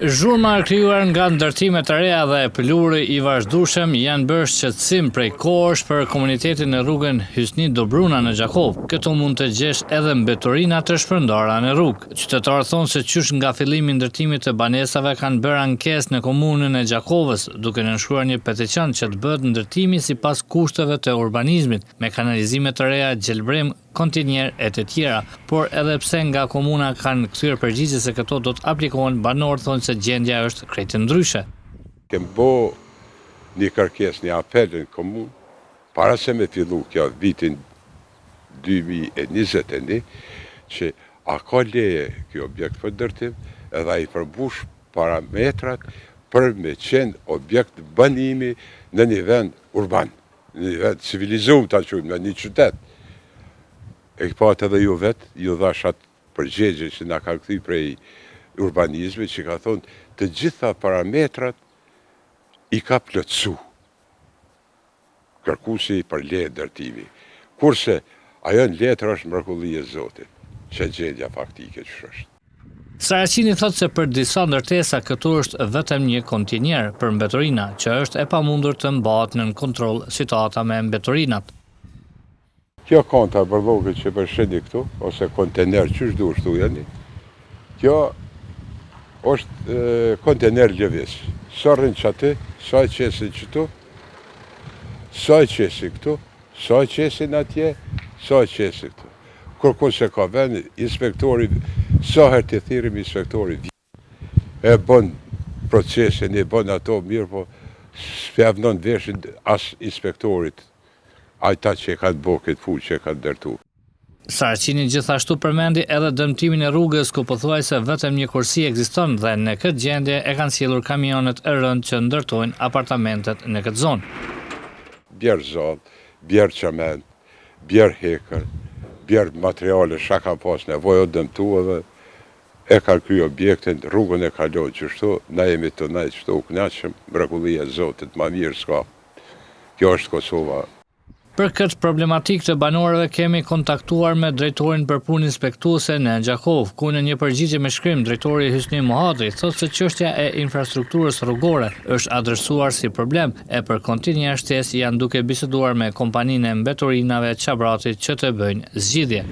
Zhurma krijuar nga ndërtimet e reja dhe pëluri i vazhdueshëm janë bërë shqetësim prej kohësh për komunitetin në rrugën Hysni Dobruna në Gjakov. Këtu mund të gjesh edhe mbeturina të shpërndara në rrugë. Qytetarët thonë se qysh nga fillimi i ndërtimit të banesave kanë bërë ankesë në komunën e Gjakovës, duke nënshkruar një peticion që të bëhet ndërtimi sipas kushteve të urbanizmit, me kanalizime të reja, gjelbrim, kontinjer e të tjera, por edhe pse nga komuna kanë kthyer përgjigje se këto do të aplikohen, banorët thonë se gjendja është krejt ndryshe. Kem bo një kërkesë, një apel në komunë, para se me fillu kjo vitin 2021, që a ka leje kjo objekt për ndërtim, edhe a i përbush parametrat për me qenë objekt banimi në një vend urban, në një vend civilizum të quajmë, në një qytet. E këpat edhe ju vetë, ju dhash atë përgjegje që nga ka këthy prej urbanizme, që ka thonë të gjitha parametrat i ka plotësu. Kërkusi për leje ndërtimi. Kurse, ajo në letër është mrekulli e Zotit, që gjendja faktike që është. Saracini thotë se për disa ndërtesa këtu është vetëm një kontinjer për mbeturina, që është e pamundur të mbahet në kontroll situata me mbeturinat. Kjo konta bërloke që përsheni këtu, ose kontener që shdu shtu janë, kjo është kontener lëvis. Sërën që aty, saj qesin qëtu, saj qesin këtu, saj qesin atje, saj qesin këtu. Kërkun se ka vend, inspektori, sa her të thirim inspektori e bon procesin, e bon ato mirë, po s'pjavnon veshin as inspektorit, ajta që e ka të bo këtë full që e ka të dërtu. Saracini gjithashtu përmendi edhe dëmtimin e rrugës ku pothuajse vetëm një kursi ekziston dhe në këtë gjendje e kanë sjellur kamionet e rënd që ndërtojnë apartamentet në këtë zonë. Bjerë zallë, bjerë qament, bjerë hekër, bjerë materiale shka ka pas nevojë o dëmtu edhe e ka kry objektin, rrugën e kalon qështu, na jemi të najtë qështu u knaqëm, mrekullia e Zotit, ma mirë s'ka. Kjo është Kosova. Për këtë problematik të banorëve kemi kontaktuar me drejtorin për punë inspektuese në Gjakov, ku në një përgjigje me shkrim drejtori Hysni Muhadri thotë se çështja e infrastrukturës rrugore është adresuar si problem e për kontinjer shtesë janë duke biseduar me kompaninë e mbeturinave Qabrati që të bëjnë zgjidhje.